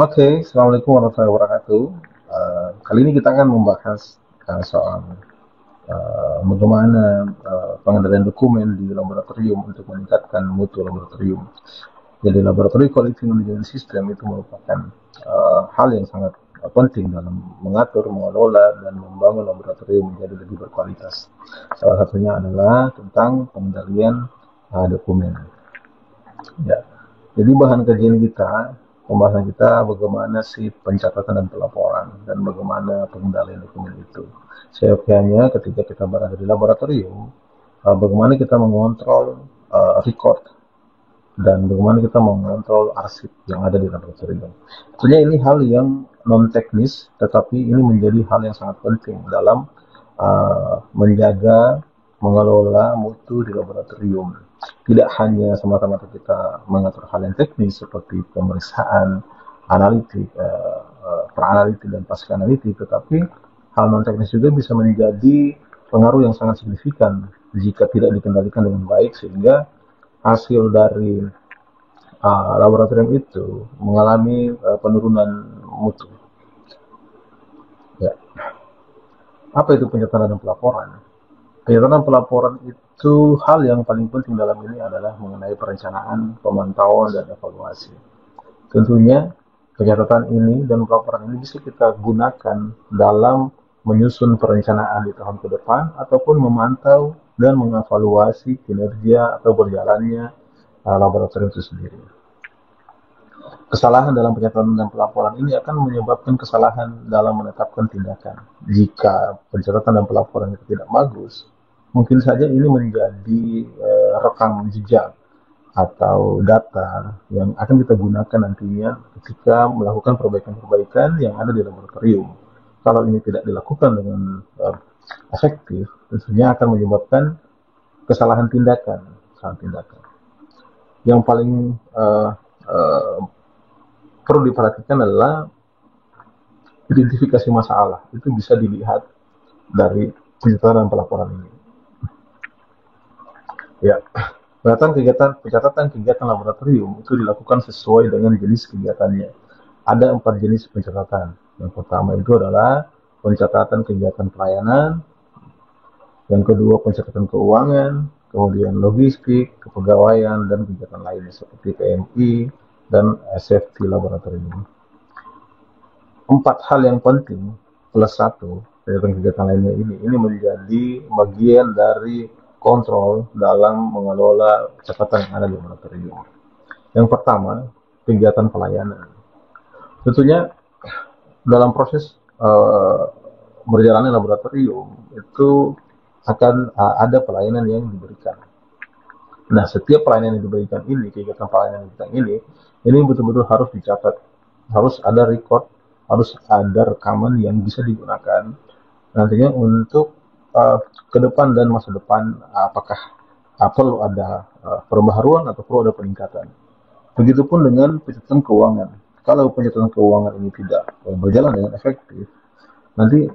Oke, Assalamualaikum warahmatullahi wabarakatuh. Kali ini kita akan membahas soal bagaimana pengendalian dokumen di laboratorium untuk meningkatkan mutu laboratorium. Jadi, laboratorium quality management system itu merupakan hal yang sangat penting dalam mengatur, mengelola, dan membangun laboratorium menjadi lebih berkualitas. Salah satunya adalah tentang pengendalian dokumen. Ya, jadi bahan kajian kita, pembahasan kita bagaimana sih pencatatan dan pelaporan dan bagaimana pengendalian dokumen itu. Seyogyanya ketika kita berada di laboratorium, bagaimana kita mengontrol record dan bagaimana kita mengontrol arsip yang ada di laboratorium. Tentunya ini hal yang non teknis, tetapi ini menjadi hal yang sangat penting dalam menjaga, mengelola mutu di laboratorium. Tidak hanya semata-mata kita mengatur hal yang teknis seperti pemeriksaan, analitik, pra-analitik dan pasca analitik, tetapi hal non teknis juga bisa menjadi pengaruh yang sangat signifikan jika tidak dikendalikan dengan baik, sehingga hasil dari laboratorium itu mengalami penurunan mutu. Ya. Apa itu pencatatan dan pelaporan? Pencatatan pelaporan itu hal yang paling penting dalam ini adalah mengenai perencanaan, pemantauan, dan evaluasi. Tentunya pencatatan ini dan pelaporan ini bisa kita gunakan dalam menyusun perencanaan di tahun ke depan ataupun memantau dan mengevaluasi kinerja atau berjalannya laboratorium itu sendiri. Kesalahan dalam pencatatan dan pelaporan ini akan menyebabkan kesalahan dalam menetapkan tindakan. Jika pencatatan dan pelaporan itu tidak bagus, mungkin saja ini menjadi rekam jejak atau data yang akan kita gunakan nantinya ketika melakukan perbaikan-perbaikan yang ada di laboratorium. Kalau ini tidak dilakukan dengan efektif, tentunya akan menyebabkan kesalahan tindakan. Yang paling perlu diperhatikan adalah identifikasi masalah. Itu bisa dilihat dari pencatatan dan pelaporan ini. Ya, pencatatan kegiatan laboratorium itu dilakukan sesuai dengan jenis kegiatannya. Ada 4 jenis pencatatan. Yang pertama itu adalah pencatatan kegiatan pelayanan, yang kedua pencatatan keuangan, kemudian logistik, kepegawaian, dan kegiatan lainnya seperti PMI dan safety laboratorium. 4 hal yang penting plus 1 kegiatan lainnya ini menjadi bagian dari kontrol dalam mengelola catatan yang ada di laboratorium. Yang pertama, kegiatan pelayanan. Tentunya dalam proses berjalannya laboratorium itu akan ada pelayanan yang diberikan. Nah, setiap pelayanan yang diberikan ini, kegiatan pelayanan yang diberikan ini betul-betul harus dicatat, harus ada record, harus ada rekaman yang bisa digunakan nantinya untuk ke depan dan masa depan, apakah perlu ada perbaharuan atau perlu ada peningkatan. Begitupun dengan pencatatan keuangan. Kalau pencatatan keuangan ini tidak berjalan dengan efektif, nanti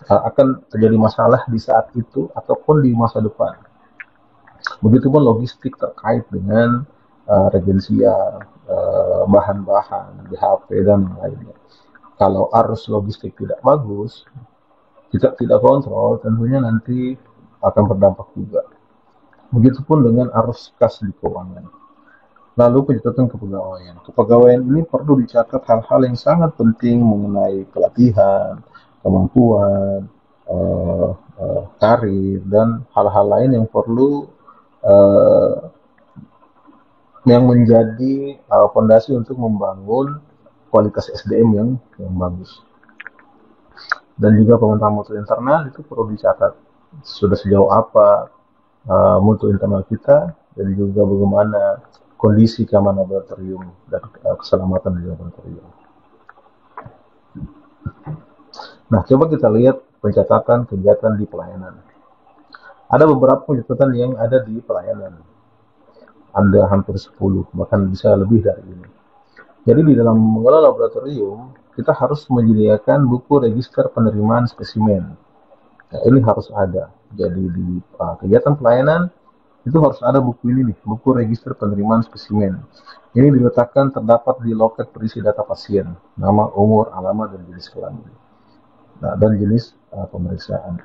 akan terjadi masalah di saat itu ataupun di masa depan. Begitupun logistik terkait dengan regensia, bahan-bahan, BHP, dan lainnya. Kalau arus logistik tidak bagus, kita tidak kontrol, tentunya nanti akan berdampak juga. Begitupun dengan arus kas di keuangan. Lalu pencatatan kepegawaian. Kepegawaian ini perlu dicatat hal-hal yang sangat penting mengenai pelatihan, kemampuan, karir, dan hal-hal lain yang perlu yang menjadi fondasi untuk membangun kualitas SDM yang bagus. Dan juga pemantauan mutu internal itu perlu dicatat sudah sejauh apa mutu internal kita, dan juga bagaimana kondisi keamanan laboratorium dan keselamatan di laboratorium. Nah, coba kita lihat pencatatan kegiatan di pelayanan. Ada beberapa pencatatan yang ada di pelayanan. Ada hampir 10, bahkan bisa lebih dari ini. Jadi di dalam mengelola laboratorium, kita harus menyediakan buku register penerimaan spesimen. Nah, ini harus ada. Jadi di kegiatan pelayanan itu harus ada buku ini nih, buku register penerimaan spesimen. Ini diletakkan terdapat di loket berisi data pasien, nama, umur, alamat, dan jenis kelamin. Nah, dan jenis pemeriksaan.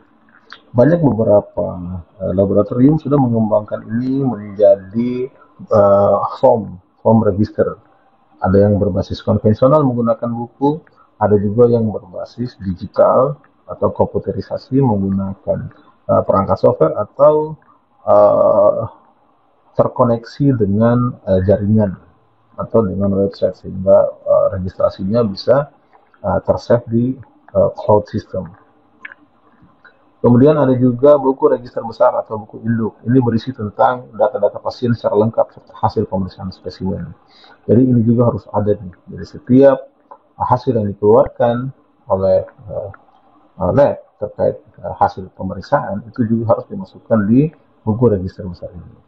Banyak beberapa laboratorium sudah mengembangkan ini menjadi form register. Ada yang berbasis konvensional menggunakan buku, ada juga yang berbasis digital atau komputerisasi menggunakan perangkat software atau uh, terkoneksi dengan jaringan atau dengan website sehingga registrasinya bisa tersave di cloud system. Kemudian ada juga buku register besar atau buku induk. Ini berisi tentang data-data pasien secara lengkap serta hasil pemeriksaan spesimen. Jadi ini juga harus ada nih. Jadi setiap hasil yang dikeluarkan oleh lab terkait hasil pemeriksaan itu juga harus dimasukkan di buku register besar ini.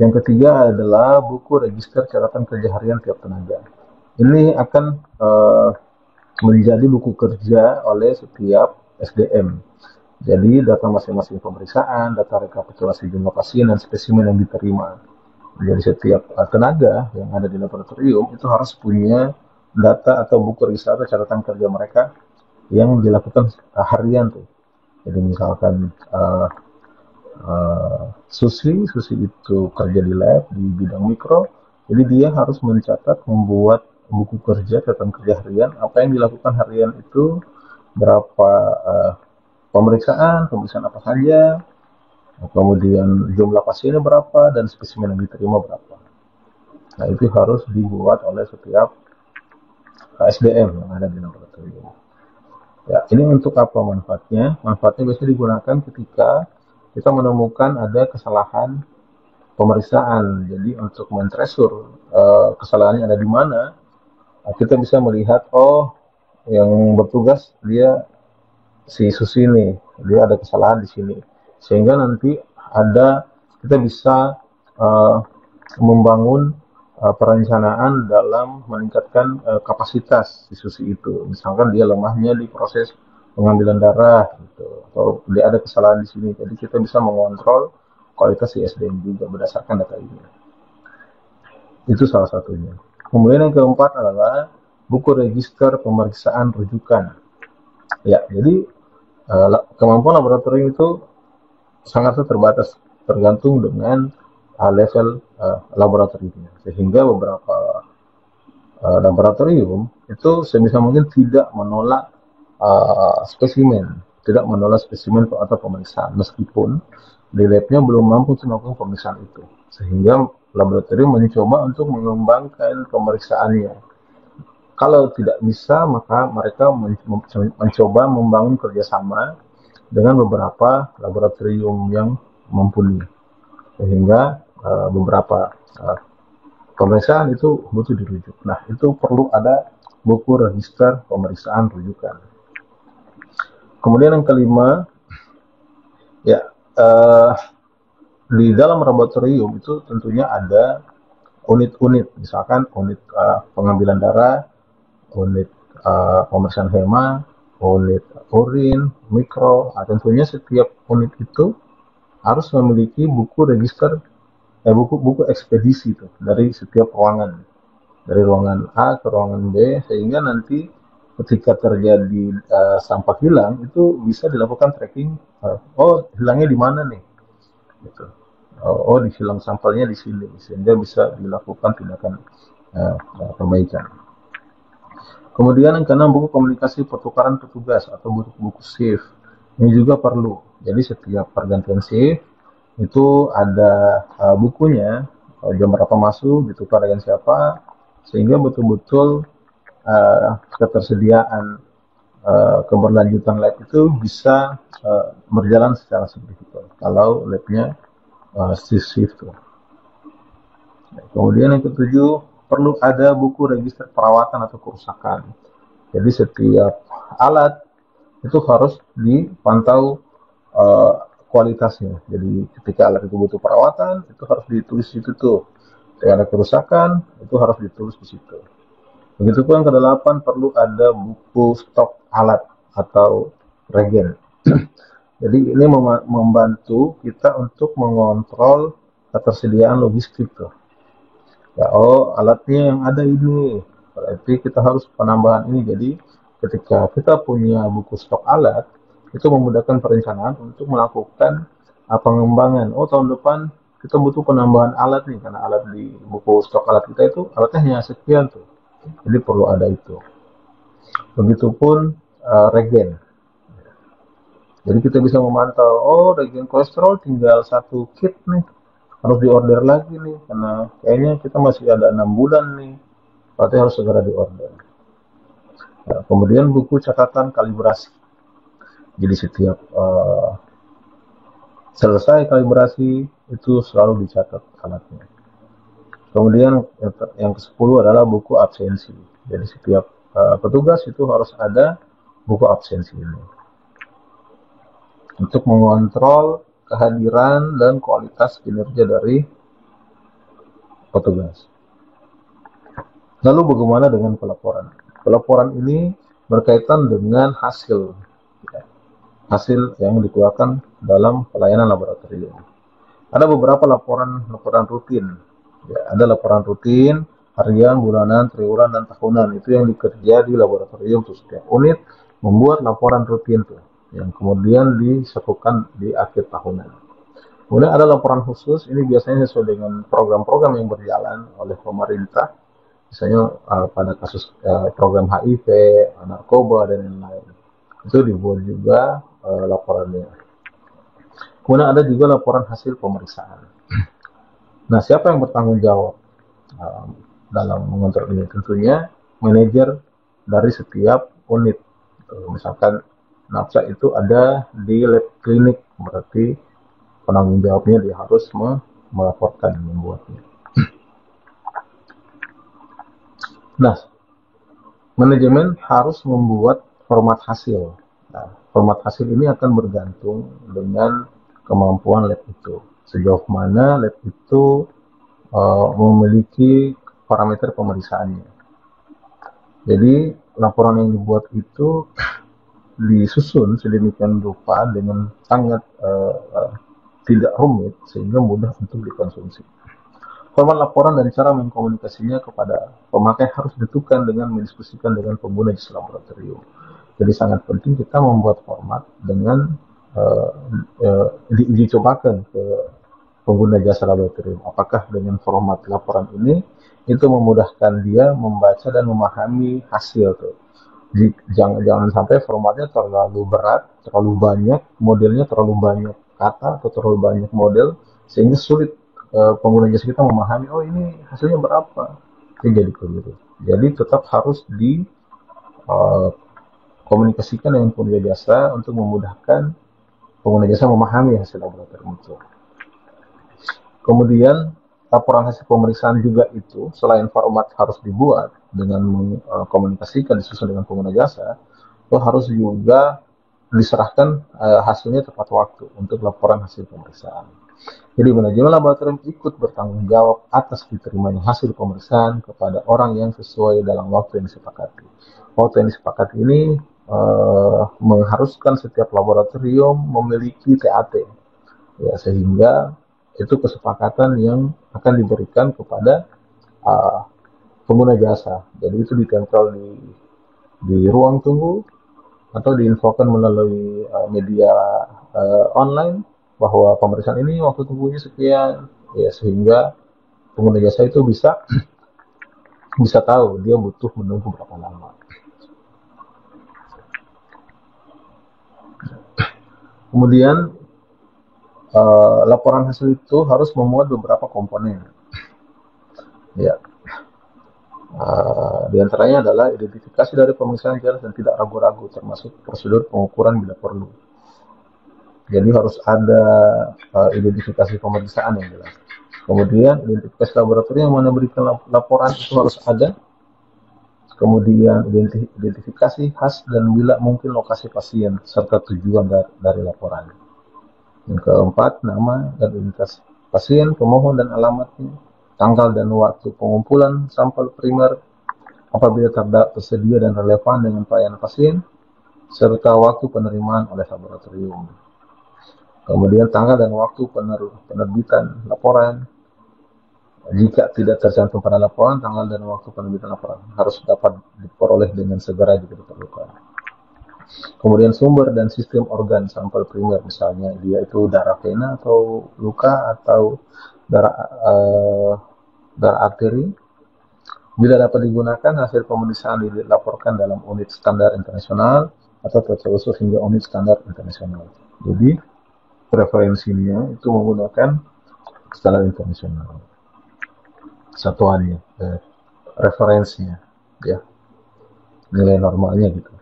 Yang ketiga adalah buku register catatan kerja harian tiap tenaga. Ini akan menjadi buku kerja oleh setiap SDM. Jadi data masing-masing pemeriksaan, data rekapitulasi jumlah pasien dan spesimen yang diterima. Jadi setiap tenaga yang ada di laboratorium itu harus punya data atau buku register atau catatan kerja mereka yang dilakukan harian tuh. Jadi misalkan Susi itu kerja di lab di bidang mikro, jadi dia harus mencatat, membuat buku kerja, catatan kerja harian, apa yang dilakukan harian itu, berapa pemeriksaan apa saja, kemudian jumlah pasiennya berapa, dan spesimen yang diterima berapa. Nah, itu harus dibuat oleh setiap SDM yang ada di laboratorium. Ya, ini untuk apa manfaatnya? Manfaatnya biasanya digunakan ketika kita menemukan ada kesalahan pemeriksaan. Jadi untuk mentresur kesalahannya ada di mana, kita bisa melihat, oh yang bertugas dia si Susi ini, dia ada kesalahan di sini, sehingga nanti kita bisa membangun perencanaan dalam meningkatkan kapasitas si Susi itu. Misalkan dia lemahnya di proses pengambilan darah, gitu, atau dia ada kesalahan di sini, jadi kita bisa mengontrol kualitas si SDM juga berdasarkan data ini. Itu salah satunya. Kemudian yang keempat adalah buku register pemeriksaan rujukan. Ya, jadi kemampuan laboratorium itu sangat terbatas, tergantung dengan level laboratoriumnya. Sehingga beberapa laboratorium itu sebisa mungkin tidak menolak spesimen atau pemeriksaan, meskipun di labnya belum mampu melakukan pemeriksaan itu. Sehingga laboratorium mencoba untuk mengembangkan pemeriksaannya. Kalau tidak bisa, maka mereka mencoba membangun kerjasama dengan beberapa laboratorium yang mumpuni, sehingga beberapa pemeriksaan itu butuh dirujuk. Nah, itu perlu ada buku register pemeriksaan rujukan. Kemudian yang kelima, ya di dalam laboratorium itu tentunya ada unit-unit, misalkan unit pengambilan darah, unit pemeriksaan hema, unit urin, mikro. Tentunya setiap unit itu harus memiliki buku register, buku ekspedisi itu dari setiap ruangan, dari ruangan A ke ruangan B, sehingga nanti ketika terjadi sampah hilang itu bisa dilakukan tracking. Oh, hilangnya di mana nih? Gitu. Oh, hilang sampelnya di sini, sehingga bisa dilakukan tindakan perbaikan. Kemudian yang keenam, buku komunikasi pertukaran petugas atau buku shift. Ini juga perlu. Jadi setiap pergantian shift itu ada bukunya, jam berapa masuk, ditukar dengan siapa, sehingga betul-betul ketersediaan keberlanjutan lab itu bisa berjalan secara signifikan kalau labnya shift. Kemudian yang ketujuh, perlu ada buku register perawatan atau kerusakan. Jadi setiap alat itu harus dipantau kualitasnya. Jadi ketika alat itu butuh perawatan, itu harus ditulis di situ tuh. Ketika ada kerusakan, itu harus ditulis di situ. Begitupun yang kedelapan, perlu ada buku stok alat atau regen. Jadi ini membantu kita untuk mengontrol ketersediaan logistik tuh. Ya, oh alatnya yang ada ini, berarti kita harus penambahan ini. Jadi ketika kita punya buku stok alat, itu memudahkan perencanaan untuk melakukan pengembangan. Oh tahun depan kita butuh penambahan alat nih, karena alat di buku stok alat kita itu alatnya hanya sekian tuh. Jadi perlu ada itu. Begitupun regen. Jadi kita bisa memantau, oh regen kolesterol tinggal 1 kit nih, harus diorder lagi nih, karena kayaknya kita masih ada 6 bulan nih, berarti harus segera diorder. Nah, kemudian buku catatan kalibrasi. Jadi setiap selesai kalibrasi itu selalu dicatat alatnya. Kemudian yang ke-10 adalah buku absensi. Jadi setiap petugas itu harus ada buku absensi ini untuk mengontrol kehadiran dan kualitas kinerja dari petugas. Lalu bagaimana dengan pelaporan? Pelaporan ini berkaitan dengan hasil yang dikeluarkan dalam pelayanan laboratorium. Ada beberapa laporan rutin. Ya, ada laporan rutin, harian, bulanan, triwulan, dan tahunan. Itu yang dikerja di laboratorium. Setiap unit membuat laporan rutin tuh, yang kemudian disatukan di akhir tahunan. Kemudian ada laporan khusus, ini biasanya sesuai dengan program-program yang berjalan oleh pemerintah, misalnya pada kasus program HIV, narkoba, dan lain-lain. Itu dibuat juga laporannya. Kemudian ada juga laporan hasil pemeriksaan. Nah, siapa yang bertanggung jawab dalam mengontrol ini? Tentunya manajer dari setiap unit. Misalkan nafsa itu ada di lab klinik, berarti penanggung jawabnya dia harus melaporkan, membuatnya. Nah, manajemen harus membuat format hasil. Nah, format hasil ini akan bergantung dengan kemampuan lab itu. Sejauh mana lab itu memiliki parameter pemeriksaannya. Jadi, laporan yang dibuat itu disusun sedemikian rupa dengan sangat tidak rumit sehingga mudah untuk dikonsumsi. Format laporan dan cara mengkomunikasinya kepada pemakai harus ditentukan dengan mendiskusikan dengan pengguna jasa laboratorium. Jadi sangat penting kita membuat format dengan diuji cobakan ke pengguna jasa laboratorium. Apakah dengan format laporan ini itu memudahkan dia membaca dan memahami hasil tuh. Jangan sampai formatnya terlalu berat, terlalu banyak, modelnya terlalu banyak kata atau terlalu banyak model sehingga sulit pengguna jasa kita memahami, oh ini hasilnya berapa. Jadi begitu. Jadi tetap harus komunikasikan dengan pengguna jasa untuk memudahkan pengguna jasa memahami hasil laboratorium itu. Kemudian laporan hasil pemeriksaan juga itu selain format harus dibuat dengan mengkomunikasikan disusun dengan pengguna jasa, itu harus juga diserahkan hasilnya tepat waktu untuk laporan hasil pemeriksaan. Jadi manajemen laboratorium ikut bertanggung jawab atas diterimanya hasil pemeriksaan kepada orang yang sesuai dalam waktu yang disepakati. Waktu yang disepakati ini mengharuskan setiap laboratorium memiliki TAT, ya, sehingga itu kesepakatan yang akan diberikan kepada pengguna jasa. Jadi itu ditempel di ruang tunggu atau diinfokan melalui media online bahwa pemeriksaan ini waktu tunggunya sekian, ya, sehingga pengguna jasa itu bisa tahu dia butuh menunggu berapa lama. Kemudian laporan hasil itu harus memuat beberapa komponen. Ya, di antaranya adalah identifikasi dari pemeriksaan jelas dan tidak ragu-ragu, termasuk prosedur pengukuran bila perlu. Jadi harus ada identifikasi pemeriksaan yang jelas. Kemudian identifikasi laboratorium yang mana berikan laporan itu harus ada. Kemudian identifikasi khas dan bila mungkin lokasi pasien serta tujuan dari laporan. Yang keempat, nama dan identitas pasien, pemohon dan alamatnya, tanggal dan waktu pengumpulan sampel primer apabila tersedia dan relevan dengan pelayanan pasien, serta waktu penerimaan oleh laboratorium. Kemudian tanggal dan waktu penerbitan laporan. Jika tidak tercantum pada laporan, tanggal dan waktu penerbitan laporan harus dapat diperoleh dengan segera jika diperlukan. Kemudian sumber dan sistem organ sampel primer, misalnya dia itu darah vena atau luka atau darah darah arteri. Bila dapat digunakan, hasil pemeriksaan dilaporkan dalam unit standar internasional atau tertelusur hingga unit standar internasional. Jadi preferensinya itu menggunakan standar internasional. Satuannya, referensinya, ya, nilai normalnya gitu.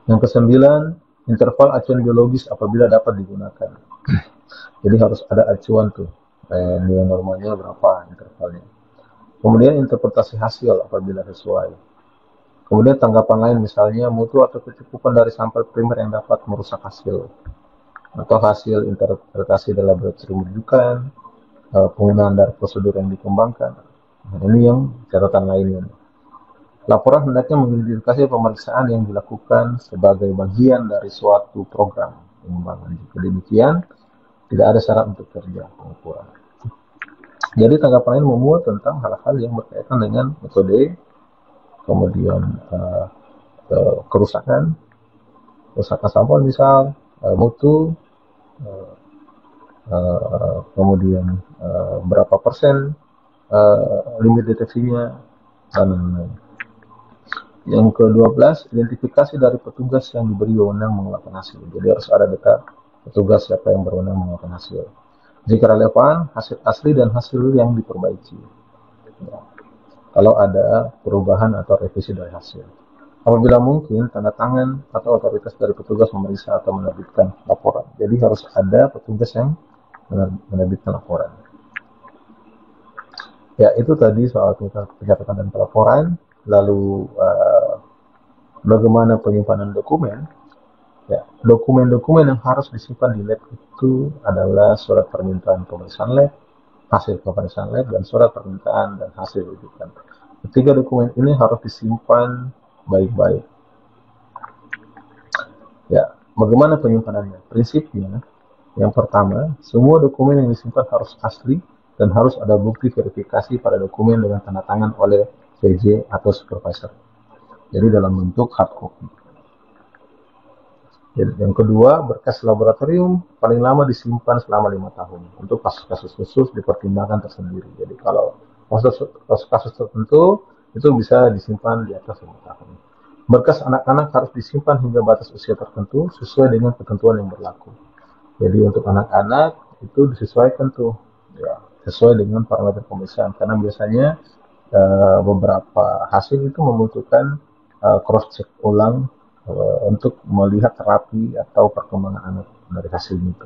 Yang kesembilan, interval acuan biologis apabila dapat digunakan. Jadi harus ada acuan tuh, nilai normalnya berapa intervalnya. Kemudian interpretasi hasil apabila sesuai. Kemudian tanggapan lain, misalnya mutu atau kecukupan dari sampel primer yang dapat merusak hasil, atau hasil interpretasi dalam laboratorium menunjukkan, penggunaan dari prosedur yang dikembangkan. Nah, ini yang catatan lainnya. Laporan hendaknya mengidentifikasi pemeriksaan yang dilakukan sebagai bagian dari suatu program pengembangan. Jika demikian, tidak ada syarat untuk kerja pengukuran. Jadi tanggapan lain memuat tentang hal-hal yang berkaitan dengan metode, kemudian kerusakan sampel, misal mutu, kemudian berapa persen limit deteksinya, dan lain-lain. Yang ke-12, identifikasi dari petugas yang diberi wewenang mengeluarkan hasil. Jadi harus ada data petugas siapa yang berwenang mengeluarkan hasil. Jika relevan, hasil asli dan hasil yang diperbaiki. Ya. Kalau ada perubahan atau revisi dari hasil. Apabila mungkin, tanda tangan atau otoritas dari petugas memeriksa atau menerbitkan laporan. Jadi harus ada petugas yang menerbitkan laporan. Ya, itu tadi soal pencatatan dan pelaporan. Lalu bagaimana penyimpanan dokumen? Ya, dokumen-dokumen yang harus disimpan di lab itu adalah surat permintaan pemeriksaan lab, hasil pemeriksaan lab, dan surat permintaan dan hasil rujukan. Ketiga dokumen ini harus disimpan baik-baik. Ya, bagaimana penyimpanannya? Prinsipnya, yang pertama, semua dokumen yang disimpan harus asli dan harus ada bukti verifikasi pada dokumen dengan tanda tangan oleh CJ atau supervisor. Jadi dalam bentuk hard copy. Yang kedua, berkas laboratorium paling lama disimpan selama 5 tahun. Untuk kasus-kasus khusus dipertimbangkan tersendiri. Jadi kalau kasus-kasus tertentu itu bisa disimpan di atas 5 tahun. Berkas anak-anak harus disimpan hingga batas usia tertentu sesuai dengan ketentuan yang berlaku. Jadi untuk anak-anak itu disesuaikan tuh, ya, sesuai dengan parameter pemeriksaan. Karena biasanya beberapa hasil itu membutuhkan cross check ulang untuk melihat terapi atau perkembangan anak dari hasil itu.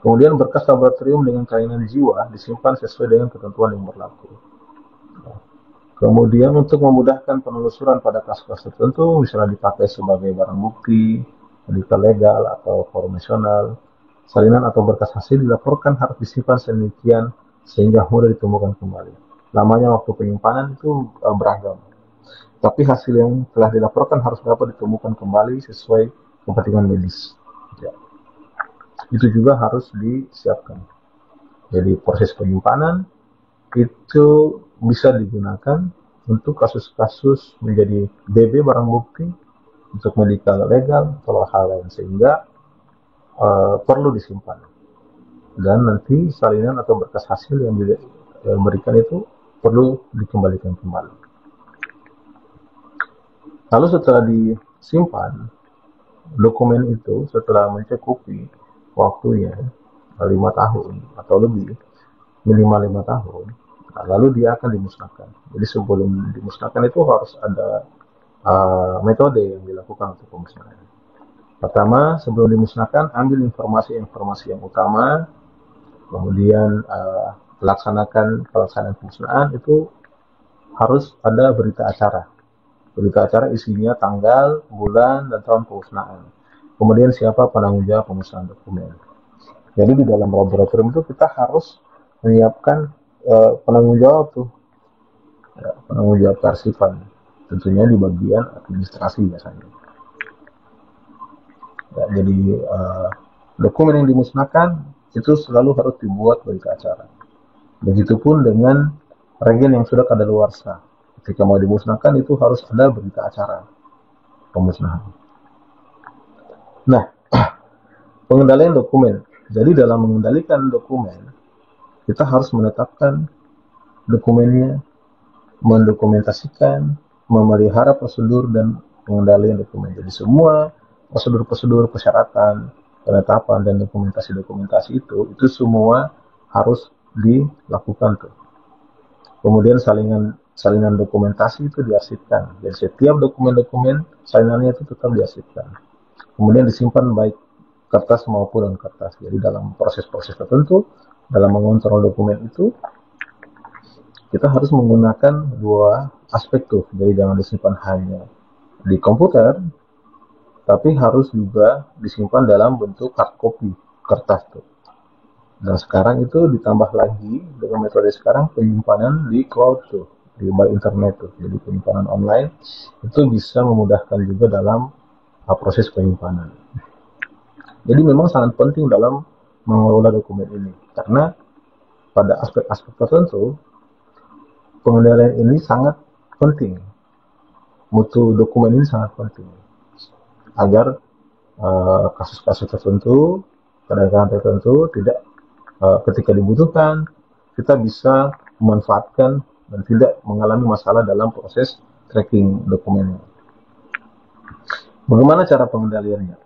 Kemudian berkas laboratorium dengan kelainan jiwa disimpan sesuai dengan ketentuan yang berlaku. Kemudian untuk memudahkan penelusuran pada kasus-kasus tertentu, misalnya dipakai sebagai barang bukti, medical legal atau formasional, salinan atau berkas hasil dilaporkan harus disimpan sedemikian sehingga mudah ditemukan kembali. Lamanya waktu penyimpanan itu beragam. Tapi hasil yang telah dilaporkan harus dapat ditemukan kembali sesuai kepentingan medis. Ya. Itu juga harus disiapkan. Jadi proses penyimpanan itu bisa digunakan untuk kasus-kasus menjadi BB barang bukti, untuk medical legal atau hal lain, sehingga perlu disimpan. Dan nanti salinan atau berkas hasil yang diberikan itu perlu dikembalikan kembali. Lalu setelah disimpan, dokumen itu setelah mencukupi waktunya 5 tahun atau lebih, minimal 5 tahun, lalu dia akan dimusnahkan. Jadi sebelum dimusnahkan itu harus ada metode yang dilakukan untuk pemusnahan. Pertama, sebelum dimusnahkan, ambil informasi-informasi yang utama, kemudian pelaksanaan pemusnahan itu harus ada berita acara. Berita acara isinya tanggal, bulan, dan tahun pemusnahan. Kemudian siapa penanggung jawab pemusnahan dokumen. Jadi di dalam laboratorium itu kita harus menyiapkan penanggung jawab tuh, ya, penanggung jawab kearsipan. Tentunya di bagian administrasi biasanya. Ya, jadi dokumen yang dimusnahkan itu selalu harus dibuat berita acara. Begitupun dengan regen yang sudah kadaluarsa. Ketika mau dimusnahkan itu harus ada berita acara pemusnahan. Nah, pengendalian dokumen. Jadi dalam mengendalikan dokumen, kita harus menetapkan dokumennya, mendokumentasikan, memelihara prosedur dan pengendalian dokumen. Jadi semua prosedur-prosedur persyaratan, penetapan dan dokumentasi-dokumentasi itu semua harus dilakukan tuh. Kemudian salinan dokumentasi itu diarsipkan. Jadi setiap dokumen-dokumen salinannya itu tetap diarsipkan. Kemudian disimpan baik kertas maupun non kertas. Jadi dalam proses-proses tertentu dalam mengontrol dokumen itu kita harus menggunakan dua aspek tuh. Jadi jangan disimpan hanya di komputer, tapi harus juga disimpan dalam bentuk hard copy kertas tuh. Dan sekarang itu ditambah lagi dengan metode sekarang penyimpanan di cloud tuh, di by internet tuh. Jadi penyimpanan online itu bisa memudahkan juga dalam proses penyimpanan. Jadi memang sangat penting dalam mengelola dokumen ini karena pada aspek-aspek tertentu pengendalian ini sangat penting. Mutu dokumen ini sangat penting agar kasus-kasus tertentu, keadaan tertentu tidak ketika dibutuhkan kita bisa memanfaatkan dan tidak mengalami masalah dalam proses tracking dokumennya. Bagaimana cara pengendaliannya?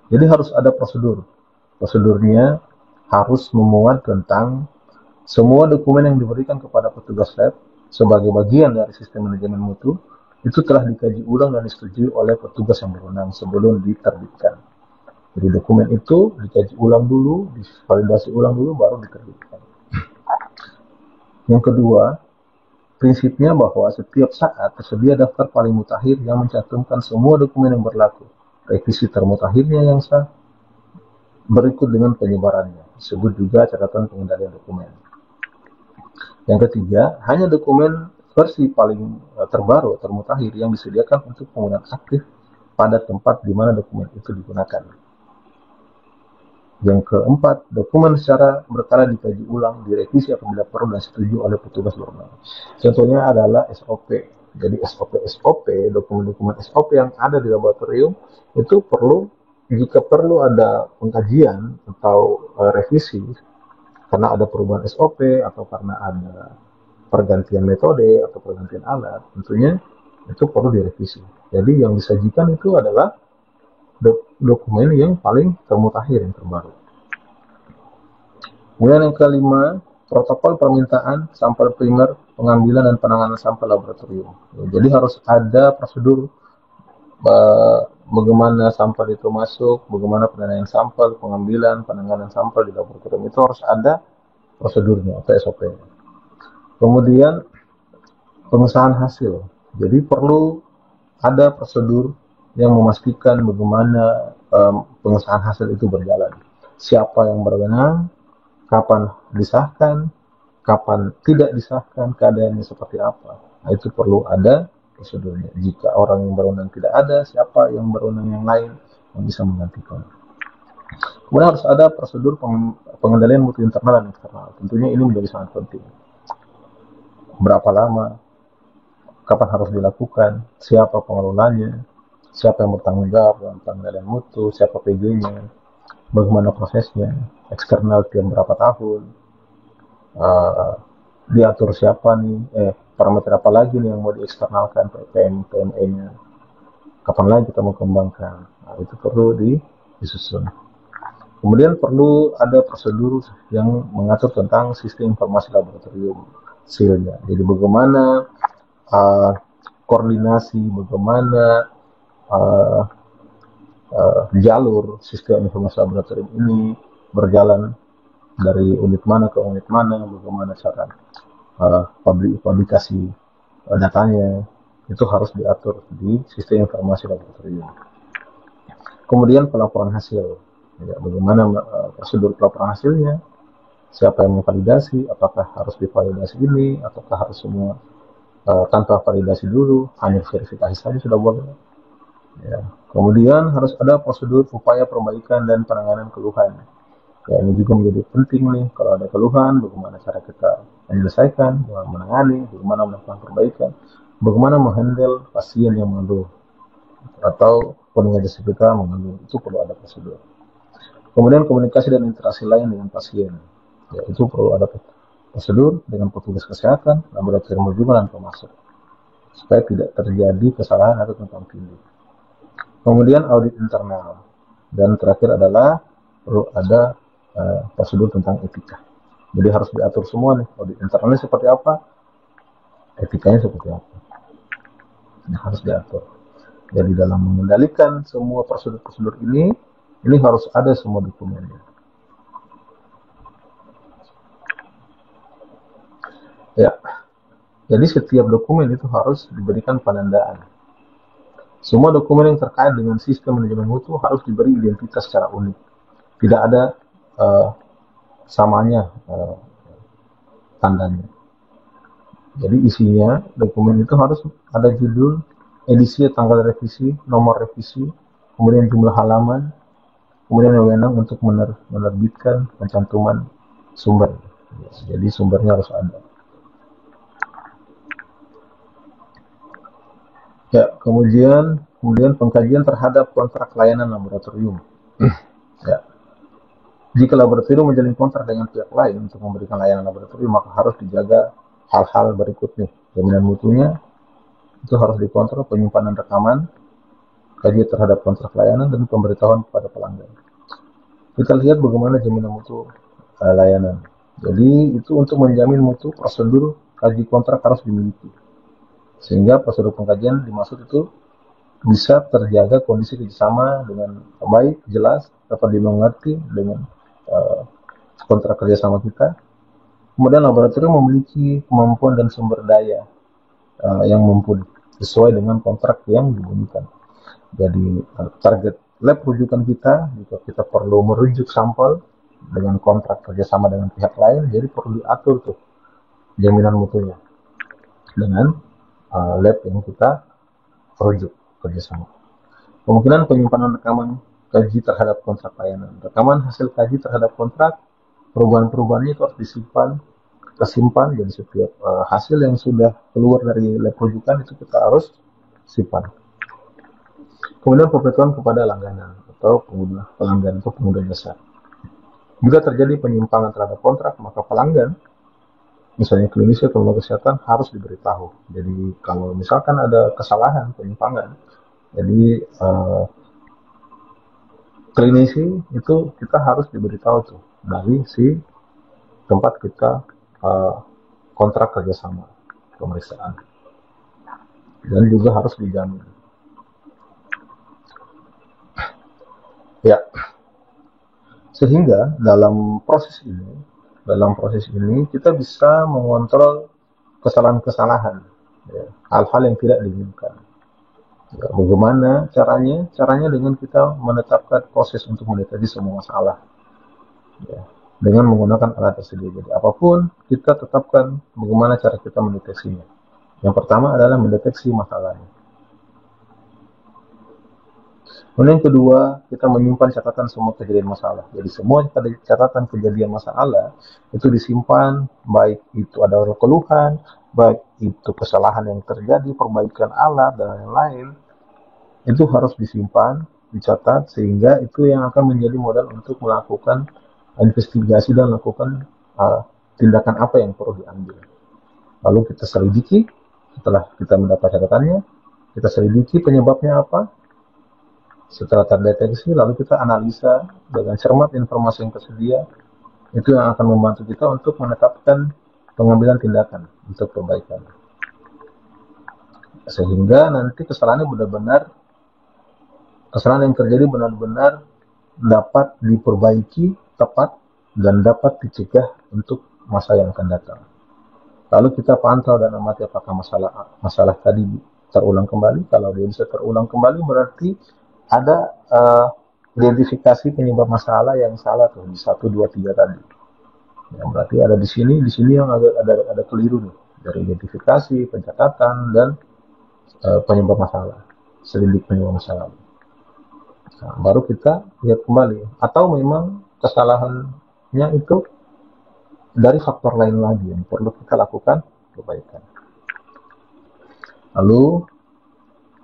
Jadi harus ada prosedur. Prosedurnya harus memuat tentang semua dokumen yang diberikan kepada petugas lab sebagai bagian dari sistem manajemen mutu itu telah dikaji ulang dan disetujui oleh petugas yang berwenang sebelum diterbitkan. Jadi dokumen itu dikaji ulang dulu, divalidasi ulang dulu, baru diterbitkan. Yang kedua, prinsipnya bahwa setiap saat tersedia daftar paling mutakhir yang mencantumkan semua dokumen yang berlaku. Revisi termutakhirnya yang sah, berikut dengan penyebarannya. Disebut juga catatan pengendalian dokumen. Yang ketiga, hanya dokumen versi paling terbaru termutakhir yang disediakan untuk penggunaan aktif pada tempat di mana dokumen itu digunakan. Yang keempat, dokumen secara berkala dikaji ulang, direvisi apabila perlu dan setuju oleh petugas berwenang. Contohnya adalah SOP. Jadi SOP, dokumen-dokumen SOP yang ada di laboratorium itu perlu, jika perlu ada pengkajian atau revisi karena ada perubahan SOP atau karena ada pergantian metode atau pergantian alat, tentunya itu perlu direvisi. Jadi yang disajikan itu adalah dokumen yang paling termutakhir, yang terbaru. Kemudian yang kelima, protokol permintaan sampel primer, pengambilan dan penanganan sampel laboratorium. Jadi harus ada prosedur bagaimana sampel itu masuk, bagaimana penanganan sampel, pengambilan, penanganan sampel di laboratorium. Itu harus ada prosedurnya atau SOP. Kemudian pengesahan hasil. Jadi perlu ada prosedur yang memastikan bagaimana pengesahan hasil itu berjalan. Siapa yang berwenang, kapan disahkan, kapan tidak disahkan, keadaannya seperti apa. Nah, itu perlu ada prosedurnya. Jika orang yang berwenang tidak ada, siapa yang berwenang yang lain yang bisa menggantikan. Kemudian harus ada prosedur pengendalian mutu internal dan eksternal. Tentunya ini menjadi sangat penting. Berapa lama, kapan harus dilakukan, siapa pengelolanya, siapa yang bertanggung jawab dalam pengendalian mutu, siapa PG-nya, bagaimana prosesnya, eksternal tiap berapa tahun, diatur siapa nih, parameter apa lagi nih yang mau dieksternalkan, PPM, PME-nya, kapan lagi kita mau kembangkan. Nah, itu perlu disusun. Kemudian perlu ada prosedur yang mengatur tentang sistem informasi laboratorium, SIL-nya. Jadi bagaimana koordinasi, bagaimana jalur sistem informasi laboratorium ini berjalan dari unit mana ke unit mana, bagaimana cara publikasi datanya, itu harus diatur di sistem informasi laboratorium. Kemudian pelaporan hasil, ya, bagaimana prosedur pelaporan hasilnya, siapa yang memvalidasi, apakah harus divalidasi ini, ataukah harus semua tanpa validasi dulu, hanya verifikasi saja sudah boleh. Ya. Kemudian harus ada prosedur upaya perbaikan dan penanganan keluhan. Ya, ini juga menjadi penting nih. Kalau ada keluhan, bagaimana cara kita menyelesaikan, bagaimana menangani, bagaimana melakukan perbaikan, bagaimana menghandle pasien yang mengeluh atau pendengar jasa kita mengeluh. Itu perlu ada prosedur. Kemudian komunikasi dan interaksi lain dengan pasien. Ya, itu perlu ada prosedur dengan petugas kesehatan, laboratorium rujukan dan pemasok supaya tidak terjadi kesalahan atau tumpang tindih. Kemudian audit internal. Dan terakhir adalah perlu ada prosedur tentang etika. Jadi harus diatur semua nih, audit internalnya seperti apa, etikanya seperti apa. Ini harus diatur. Jadi dalam mengendalikan semua prosedur-prosedur ini harus ada semua dokumennya. Ya, jadi setiap dokumen itu harus diberikan penandaan. Semua dokumen yang terkait dengan sistem manajemen mutu harus diberi identitas secara unik. Tidak ada samanya tandanya. Jadi isinya dokumen itu harus ada judul, edisi, tanggal revisi, nomor revisi, kemudian jumlah halaman, kemudian wewenang untuk menerbitkan pencantuman sumber. Jadi sumbernya harus ada. Ya, kemudian pengkajian terhadap kontrak layanan laboratorium. Ya, jika laboratorium menjalin kontrak dengan pihak lain untuk memberikan layanan laboratorium, maka harus dijaga hal-hal berikut nih. Jaminan mutunya itu harus dikontrol, penyimpanan rekaman, kaji terhadap kontrak layanan, dan pemberitahuan kepada pelanggan. Kita lihat bagaimana jaminan mutu layanan. Jadi itu untuk menjamin mutu, prosedur kaji kontrak harus dimiliki. Sehingga prosedur pengkajian dimaksud itu bisa terjaga kondisi kerjasama dengan baik, jelas, dapat dimengerti dengan kontrak kerjasama kita. Kemudian laboratorium memiliki kemampuan dan sumber daya yang mumpuni sesuai dengan kontrak yang dibunyikan. Jadi target lab rujukan kita, jika kita perlu merujuk sampel dengan kontrak kerjasama dengan pihak lain, jadi perlu diatur tuh jaminan mutunya dengan lab yang kita rujuk kerjasama. Kemungkinan penyimpanan rekaman kaji terhadap kontrak layanan. Rekaman hasil kaji terhadap kontrak, perubahan-perubahannya itu harus tersimpan. Jadi setiap hasil yang sudah keluar dari lab rujukan itu kita harus simpan. Kemudian pemberitahuan kepada langganan atau pelanggan atau pengguna jasa. Jika terjadi penyimpangan terhadap kontrak, maka pelanggan, misalnya klinisi atau lembaga kesehatan, harus diberitahu. Jadi kalau misalkan ada kesalahan, penyimpangan, jadi klinisi itu kita harus diberitahu tuh dari si tempat kita kontrak kerjasama pemeriksaan, dan juga harus dijamin. Ya, sehingga dalam proses ini kita bisa mengontrol kesalahan-kesalahan, ya, hal-hal yang tidak diinginkan. Ya, bagaimana caranya? Caranya dengan kita menetapkan proses untuk mendeteksi semua masalah, ya, dengan menggunakan alat tersebut. Jadi apapun kita tetapkan bagaimana cara kita mendeteksinya. Yang pertama adalah mendeteksi masalahnya. Kemudian yang kedua, kita menyimpan catatan semua kejadian masalah. Jadi semua catatan kejadian masalah itu disimpan, baik itu ada keluhan, baik itu kesalahan yang terjadi, perbaikan alat, dan lain-lain. Itu harus disimpan, dicatat, sehingga itu yang akan menjadi modal untuk melakukan investigasi dan melakukan tindakan apa yang perlu diambil. Lalu kita selidiki, setelah kita mendapat catatannya, kita selidiki penyebabnya apa. Setelah terdeteksi, lalu kita analisa dengan cermat informasi yang tersedia. Itu yang akan membantu kita untuk menetapkan pengambilan tindakan untuk perbaikan. Sehingga nanti kesalahan yang terjadi benar-benar dapat diperbaiki tepat dan dapat dicegah untuk masa yang akan datang. Lalu kita pantau dan amati apakah masalah tadi terulang kembali. Kalau dia bisa terulang kembali, berarti ada identifikasi penyebab masalah yang salah tuh di 1, 2, 3 tadi. Yang berarti ada di sini yang ada keliru nih, dari identifikasi, pencatatan, dan penyebab masalah. selidik penyebab masalah. Nah, baru kita lihat kembali. Atau memang kesalahannya itu dari faktor lain lagi yang perlu kita lakukan perbaikan. Lalu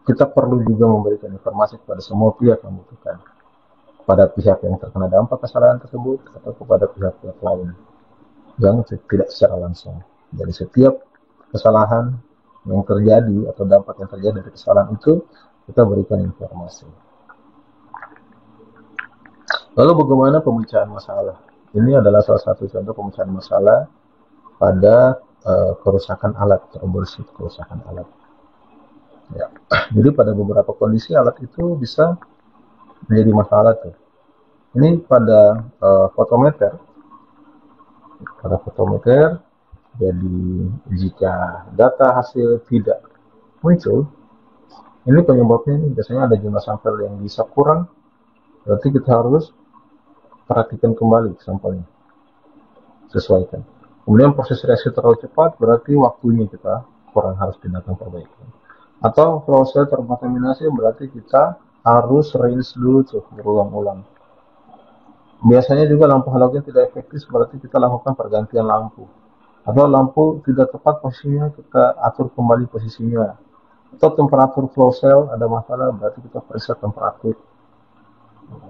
kita perlu juga memberikan informasi kepada semua pihak yang membutuhkan, pada pihak yang terkena dampak kesalahan tersebut atau kepada pihak-pihak lain yang tidak secara langsung. Jadi setiap kesalahan yang terjadi atau dampak yang terjadi dari kesalahan itu kita berikan informasi. Lalu bagaimana pemecahan masalah? Ini adalah salah satu contoh pemecahan masalah pada kerusakan alat, troubleshoot kerusakan alat. Ya. Jadi pada beberapa kondisi alat itu bisa menjadi masalah tuh. Ini pada fotometer. Pada fotometer, jadi jika data hasil tidak muncul, ini penyebabnya ini biasanya ada jumlah sampel yang bisa kurang, berarti kita harus perhatikan kembali sampelnya, sesuaikan. Kemudian proses reaksi terlalu cepat, berarti waktunya kita kurang, harus tindakan perbaikan. Atau flow cell terkontaminasi, berarti kita harus rinse dulu tuh, berulang-ulang. Biasanya juga lampu halogen tidak efektif, berarti kita lakukan pergantian lampu. Atau lampu tidak tepat posisinya, kita atur kembali posisinya. Atau temperatur flow cell ada masalah, berarti kita periksa temperatur.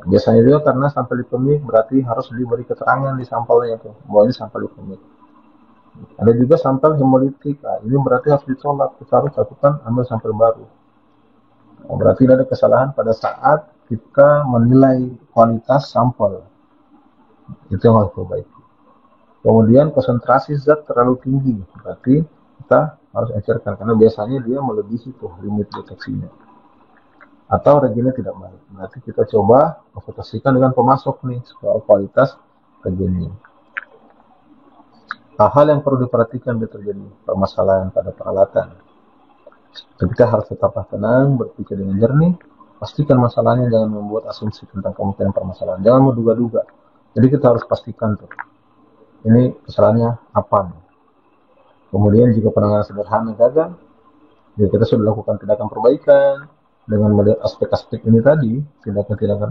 Biasanya juga karena sampel lipemik, berarti harus diberi keterangan di sampelnya itu, bahwa ini sampel lipemik. Ada juga sampel hemolitik, nah, ini berarti harus ditolak, kita harus lakukan ambil sampel baru. Nah, berarti ada kesalahan pada saat kita menilai kualitas sampel, itu yang harus diperbaiki. Kemudian konsentrasi zat terlalu tinggi, berarti kita harus encerkan, karena biasanya dia melebihi tuh limit deteksinya. Atau reagenya tidak baik, berarti kita coba konsultasikan dengan pemasok nih soal kualitas reagennya. Hal-hal yang perlu diperhatikan bila terjadi permasalahan pada peralatan. Kita harus tetap tenang, berpikir dengan jernih, pastikan masalahnya, jangan membuat asumsi tentang kemungkinan permasalahan, jangan menduga-duga. Jadi kita harus pastikan tuh, ini kesalahannya apa nih. Kemudian jika penanganan sederhana gagal, jadi kita sudah lakukan tindakan perbaikan dengan melihat aspek-aspek ini tadi, tindakan-tindakan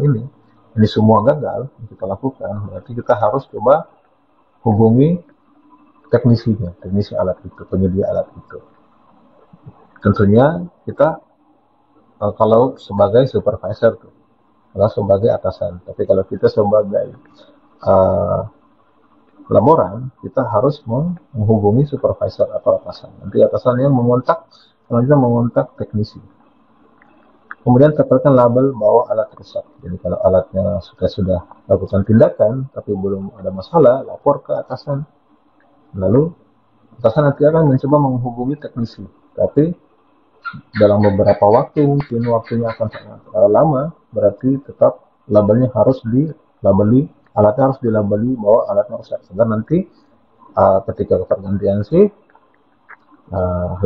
ini semua gagal yang kita lakukan, berarti kita harus coba hubungi teknisi alat itu, penyedia alat itu. Tentunya kita kalau sebagai supervisor tuh, kalau sebagai atasan. Tapi kalau kita sebagai laboran, kita harus menghubungi supervisor atau atasan. Nanti atasannya selanjutnya mengontak teknisi. Kemudian tempelkan label bahwa alat rusak. Jadi kalau alatnya sudah lakukan tindakan, tapi belum ada masalah, lapor ke atasan. Lalu atasan nanti akan mencoba menghubungi teknisi. Tapi dalam beberapa waktu, mungkin waktunya akan sangat lama, berarti tetap labelnya harus dilabeli, alatnya harus dilabeli bahwa alatnya rusak. Sehingga nanti ketika pergantian shift,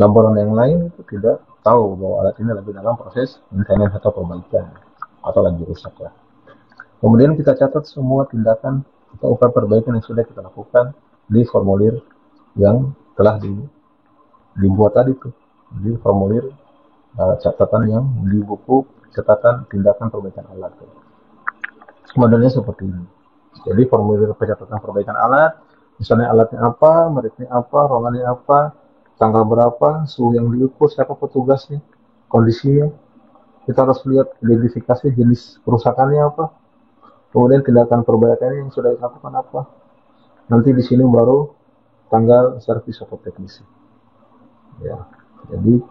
laboran yang lain itu tidak tahu bahwa alat ini lagi dalam proses maintenance atau perbaikan atau lagi rusak ya. Kemudian kita catat semua tindakan atau upaya perbaikan yang sudah kita lakukan di formulir yang telah dibuat tadi tuh, di formulir catatan yang di buku catatan tindakan perbaikan alat tuh. Modelnya seperti ini. Jadi formulir pencatatan perbaikan alat, misalnya alatnya apa, mereknya apa, ruangannya apa, tanggal berapa, suhu yang diukur, siapa petugasnya, kondisinya. Kita harus lihat identifikasi jenis kerusakannya apa, kemudian tindakan perbaikannya yang sudah dilakukan apa. Nanti di sini baru tanggal servis atau teknisi. Ya, jadi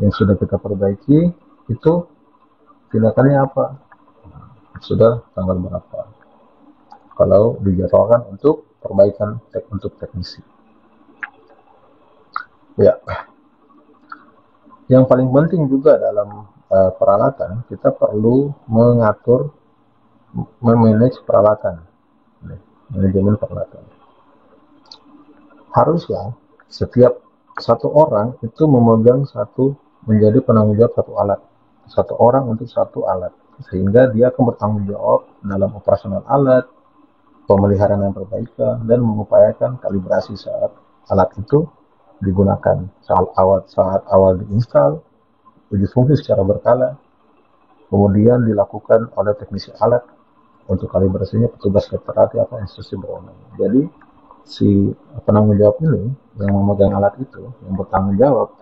yang sudah kita perbaiki itu tindakannya apa, sudah tanggal berapa. Kalau dijadwalkan untuk perbaikan untuk teknisi. Ya, yang paling penting juga dalam peralatan, kita perlu mengatur, memanage peralatan, manajemen peralatan. Harusnya setiap satu orang itu memegang menjadi penanggung jawab satu orang untuk satu alat, sehingga dia akan bertanggung jawab dalam operasional alat, pemeliharaan dan perbaikan, dan mengupayakan kalibrasi saat alat itu digunakan, saat awal diinstal, uji fungsi secara berkala, kemudian dilakukan oleh teknisi alat. Untuk kalibrasinya petugas laboratorium atau institusi berwenang. Jadi si penanggung jawab ini yang memegang alat itu, yang bertanggung jawab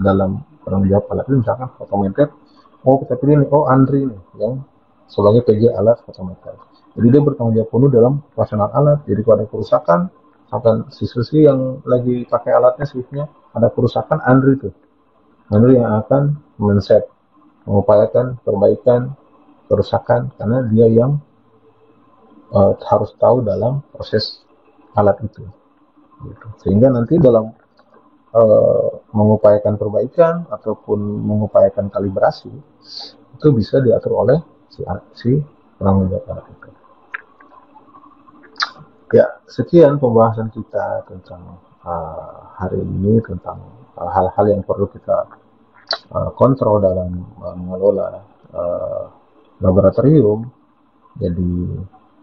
dalam penanggung jawab alat itu, misalkan fotometer, kita pilih nih, Andri nih yang sebagai PJ alat fotometer. Jadi dia bertanggung jawab penuh dalam operasional alat. Jadi kalau ada kerusakan, misalkan siswi yang lagi pakai alatnya, shiftnya ada kerusakan, Andri yang akan men-set, mengupayakan perbaikan kerusakan, karena dia yang harus tahu dalam proses alat itu. Gitu. Sehingga nanti dalam mengupayakan perbaikan ataupun mengupayakan kalibrasi itu bisa diatur oleh si penanggung jawab alat itu. Ya, sekian pembahasan kita tentang hari ini tentang hal-hal yang perlu kita kontrol dalam mengelola laboratorium. Jadi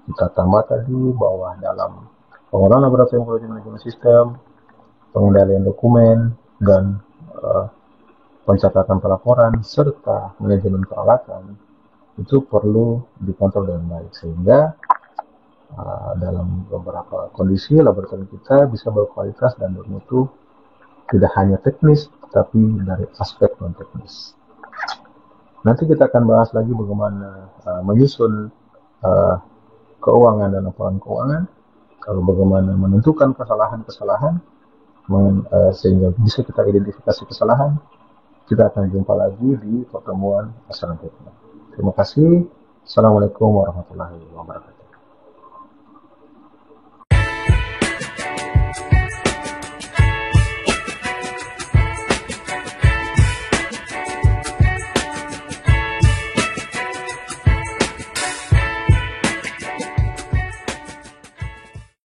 kita tambah tadi bahwa dalam pengelolaan laboratorium quality management system, pengendalian dokumen, dan pencatatan pelaporan, serta manajemen peralatan, itu perlu dikontrol dengan baik. Sehingga dalam beberapa kondisi laboratorium kita bisa berkualitas dan bermutu, tidak hanya teknis, tapi dari aspek non-teknis. Nanti kita akan bahas lagi bagaimana menyusun keuangan dan laporan keuangan, lalu bagaimana menentukan kesalahan-kesalahan, sehingga bisa kita identifikasi kesalahan. Kita akan jumpa lagi di pertemuan selanjutnya. Terima kasih. Assalamualaikum warahmatullahi wabarakatuh.